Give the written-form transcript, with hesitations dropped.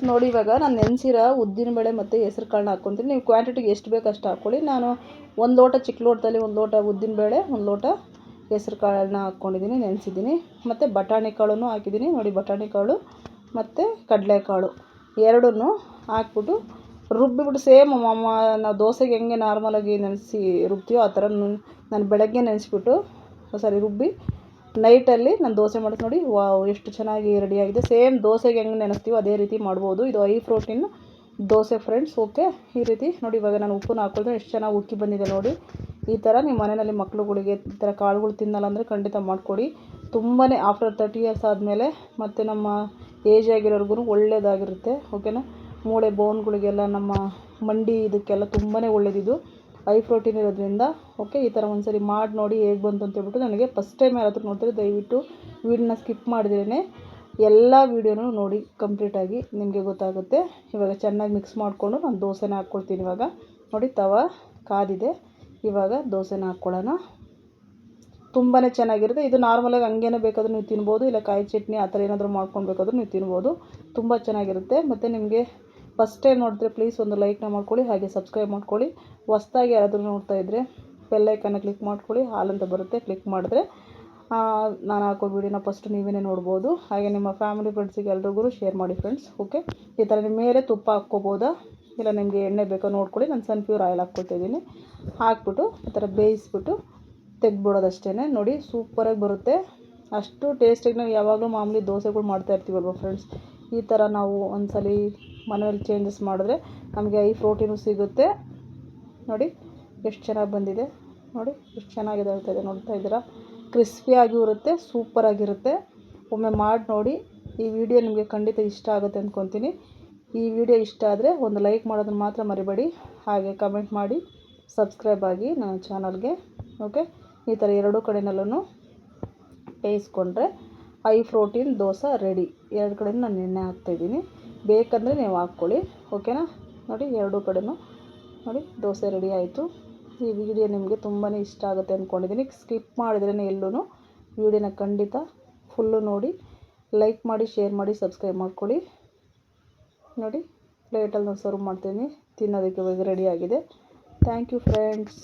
Friends ನೋಡಿ, ಇವಾಗ ನಾನು ನೆನೆಸಿರೋ ಉದ್ದಿನಬೇಳೆ ಮತ್ತು ಹೆಸ್ರು ಕಾಳನ್ನ ಹಾಕ್ಕೊತೀನಿ. ನೀವು ಕ್ವಾಂಟಿಟಿಗೆ ಎಷ್ಟು ಬೇಕು ಅಷ್ಟು ಹಾಕ್ಕೊಳ್ಳಿ. ನಾನು ಒಂದು ಲೋಟ ಚಿಕ್ಕ ಲೋಟದಲ್ಲಿ ಒಂದು ಲೋಟ ಉದ್ದಿನಬೇಳೆ, ಒಂದು ಲೋಟ ಹೆಸ್ರು ಕಾಳನ್ನ ಹಾಕ್ಕೊಂಡಿದ್ದೀನಿ, ನೆನೆಸಿದ್ದೀನಿ. ಮತ್ತು ಬಟಾಣಿ ಕಾಳನ್ನು ಹಾಕಿದ್ದೀನಿ ನೋಡಿ. ಬಟಾಣಿ ಕಾಳು ಮತ್ತು ಕಡಲೆಕಾಳು ಎರಡನ್ನೂ ಹಾಕ್ಬಿಟ್ಟು ರುಬ್ಬಿಬಿಟ್ಟು ಸೇಮ್ ನಾವು ದೋಸೆಗೆ ಹೆಂಗೆ ನಾರ್ಮಲಾಗಿ ನೆನೆಸಿ ರುಬ್ತೀವೋ ಆ ಥರ ನಾನು ಬೆಳಗ್ಗೆ ನೆನೆಸ್ಬಿಟ್ಟು ರುಬ್ಬಿ ನೈಟಲ್ಲಿ ನಾನು ದೋಸೆ ಮಾಡೋದು ನೋಡಿ. ವಾವ್, ಎಷ್ಟು ಚೆನ್ನಾಗಿ ರೆಡಿಯಾಗಿದೆ. ಸೇಮ್ ದೋಸೆಗೆ ಹೆಂಗೆ ನೆನೆಸ್ತೀವೋ ಅದೇ ರೀತಿ ಮಾಡ್ಬೋದು. ಇದು high protein dosa friends. Okay, ಈ ರೀತಿ ನೋಡಿ. ಇವಾಗ ನಾನು ಉಪ್ಪನ್ನ ಹಾಕ್ಕೊಳ್ತೀನಿ. ಎಷ್ಟು ಚೆನ್ನಾಗಿ ಉಕ್ಕಿ ಬಂದಿದೆ ನೋಡಿ. ಈ ಥರ ನಿಮ್ಮ ಮನೆಯಲ್ಲಿ ಮಕ್ಳುಗಳಿಗೆ ಈ ಥರ ಕಾಳುಗಳು ತಿನ್ನಲ್ಲ ಅಂದರೆ ಖಂಡಿತ ಮಾಡಿಕೊಡಿ. ತುಂಬಾ ಆಫ್ಟರ್ 30 ಇಯರ್ಸ್ ಆದಮೇಲೆ ಮತ್ತು ನಮ್ಮ ಏಜ್ ಆಗಿರೋರ್ಗು ಒಳ್ಳೆಯದಾಗಿರುತ್ತೆ. ಓಕೆನಾ. ಮೂಳೆ ಬೋನ್ಗಳಿಗೆಲ್ಲ, ನಮ್ಮ ಮಂಡಿ ಇದಕ್ಕೆಲ್ಲ ತುಂಬಾ ಒಳ್ಳೆಯದಿದು, ಹೈ ಪ್ರೋಟೀನ್ ಇರೋದ್ರಿಂದ. ಓಕೆ, ಈ ಥರ ಒಂದ್ಸರಿ ಮಾಡಿ ನೋಡಿ ಹೇಗೆ ಬಂತು ಅಂತೇಳ್ಬಿಟ್ಟು ನನಗೆ ಫಸ್ಟ್ ಟೈಮ್ ಯಾರಾದರೂ ನೋಡ್ತಾರೆ ದಯವಿಟ್ಟು ವೀಡಿಯೋನ ಸ್ಕಿಪ್ ಮಾಡಿದ್ರೇ ಎಲ್ಲ ವೀಡಿಯೋನೂ ನೋಡಿ ಕಂಪ್ಲೀಟಾಗಿ, ನಿಮಗೆ ಗೊತ್ತಾಗುತ್ತೆ. ಇವಾಗ ಚೆನ್ನಾಗಿ ಮಿಕ್ಸ್ ಮಾಡಿಕೊಂಡು ನಾನು ದೋಸೆನ ಹಾಕ್ಕೊಳ್ತೀನಿ. ಇವಾಗ ನೋಡಿ ತವ ಕಾದಿದೆ. ಇವಾಗ ದೋಸೆನ ಹಾಕ್ಕೊಳ್ಳೋಣ. ತುಂಬಾ ಚೆನ್ನಾಗಿರುತ್ತೆ ಇದು. ನಾರ್ಮಲಾಗಿ ಹಂಗೇನೆ ಬೇಕಾದರೂ ನೀವು ತಿನ್ಬೋದು, ಇಲ್ಲ ಕಾಯಿ ಚಟ್ನಿ ಆ ಥರ ಏನಾದರೂ ಮಾಡ್ಕೊಂಡು ಬೇಕಾದರೂ ನೀವು ತಿನ್ಬೋದು. ತುಂಬ ಚೆನ್ನಾಗಿರುತ್ತೆ. ಮತ್ತು ನಿಮಗೆ ಫಸ್ಟ್ ಟೈಮ್ ನೋಡಿದ್ರೆ ಪ್ಲೀಸ್ ಒಂದು ಲೈಕ್ನ ಮಾಡ್ಕೊಳ್ಳಿ, ಹಾಗೆ ಸಬ್ಸ್ಕ್ರೈಬ್ ಮಾಡ್ಕೊಳ್ಳಿ. ಹೊಸ್ದಾಗಿ ಯಾರಾದರೂ ನೋಡ್ತಾ ಇದ್ದರೆ ಬೆಲ್ ಐಕನ್ನ ಕ್ಲಿಕ್ ಮಾಡ್ಕೊಳ್ಳಿ. ಹಾಲ್ ಅಂತ ಬರುತ್ತೆ, ಕ್ಲಿಕ್ ಮಾಡಿದ್ರೆ ನಾನು ಹಾಕೋ ವೀಡಿಯೋನ ಫಸ್ಟ್ ನೀವೇ ನೋಡ್ಬೋದು. ಹಾಗೆ ನಿಮ್ಮ ಫ್ಯಾಮಿಲಿ ಫ್ರೆಂಡ್ಸಿಗೆ ಎಲ್ರಿಗೂ ಶೇರ್ ಮಾಡಿ ಫ್ರೆಂಡ್ಸ್. ಓಕೆ, ಈ ಥರ ನಿಮ್ಮ ಮೇಲೆ ತುಪ್ಪ ಹಾಕ್ಕೋಬೋದಾ, ಇಲ್ಲ ನಿಮಗೆ ಎಣ್ಣೆ ಬೇಕೋ ನೋಡ್ಕೊಳ್ಳಿ. ನಾನು ಸನ್ಫ್ಯೂರ್ ಆಯಿಲ್ ಹಾಕ್ಕೊಳ್ತಾಯಿದ್ದೀನಿ. ಹಾಕ್ಬಿಟ್ಟು ಈ ಥರ ಬೇಯಿಸ್ಬಿಟ್ಟು ತೆಗ್ದುಬಿಡೋದಷ್ಟೇ ನೋಡಿ. ಸೂಪರಾಗಿ ಬರುತ್ತೆ. ಅಷ್ಟು ಟೇಸ್ಟಿಗೆ ನಾವು ಯಾವಾಗಲೂ ಮಾಮೂಲಿ ದೋಸೆಗಳು ಮಾಡ್ತಾ ಇರ್ತೀವಲ್ವ ಫ್ರೆಂಡ್ಸ್. ಈ ಥರ ನಾವು ಒಂದ್ಸಲಿ ಮನೇಲಿ ಚೇಂಜಸ್ ಮಾಡಿದ್ರೆ ನಮಗೆ ಹೈ ಪ್ರೋಟೀನು ಸಿಗುತ್ತೆ. ನೋಡಿ ಎಷ್ಟು ಚೆನ್ನಾಗಿ ಬಂದಿದೆ ನೋಡಿ. ಎಷ್ಟು ಚೆನ್ನಾಗಿದೆ ಹೇಳ್ತಾಯಿದೆ, ನೋಡ್ತಾ ಇದ್ದೀರಾ. ಕ್ರಿಸ್ಪಿಯಾಗಿಯೂ ಇರುತ್ತೆ, ಸೂಪರಾಗಿರುತ್ತೆ. ಒಮ್ಮೆ ಮಾಡಿ ನೋಡಿ. ಈ ವಿಡಿಯೋ ನಿಮಗೆ ಖಂಡಿತ ಇಷ್ಟ ಆಗುತ್ತೆ ಅಂದ್ಕೊತೀನಿ. ಈ ವಿಡಿಯೋ ಇಷ್ಟ ಆದರೆ ಒಂದು ಲೈಕ್ ಮಾಡೋದನ್ನು ಮಾತ್ರ ಮರಿಬೇಡಿ. ಹಾಗೆ ಕಮೆಂಟ್ ಮಾಡಿ, ಸಬ್ಸ್ಕ್ರೈಬ್ ಆಗಿ ನನ್ನ ಚಾನಲ್ಗೆ. ಓಕೆ, ಈ ಥರ ಎರಡೂ ಕಡೆಯಲ್ಲೂ ಬೇಯಿಸ್ಕೊಂಡ್ರೆ ಹೈ ಪ್ರೋಟೀನ್ ದೋಸೆ ರೆಡಿ. ಎರಡು ಕಡೆಯೂ ನಾನು ಎಣ್ಣೆ ಹಾಕ್ತಾಯಿದ್ದೀನಿ, ಬೇಕಂದರೆ ನೀವು ಹಾಕ್ಕೊಳ್ಳಿ. ಓಕೆನಾ. ನೋಡಿ ಎರಡೂ ಕಡೆಯೂ ನೋಡಿ ದೋಸೆ ರೆಡಿ ಆಯಿತು. ಈ ವಿಡಿಯೋ ನಿಮಗೆ ತುಂಬಾ ಇಷ್ಟ ಆಗುತ್ತೆ ಅಂದ್ಕೊಂಡಿದ್ದೀನಿ. ಸ್ಕಿಪ್ ಮಾಡಿದ್ರೇ ಎಲ್ಲೂ ವಿಡಿಯೋನ ಖಂಡಿತ ಫುಲ್ಲು ನೋಡಿ. ಲೈಕ್ ಮಾಡಿ, ಶೇರ್ ಮಾಡಿ, ಸಬ್ಸ್ಕ್ರೈಬ್ ಮಾಡ್ಕೊಳ್ಳಿ. ನೋಡಿ ಪ್ಲೇಟಲ್ಲಿ ನಾನು ಸರ್ವ್ ಮಾಡ್ತೀನಿ. ತಿನ್ನೋದಕ್ಕೆ ಇವಾಗ ರೆಡಿಯಾಗಿದೆ. Thank you friends.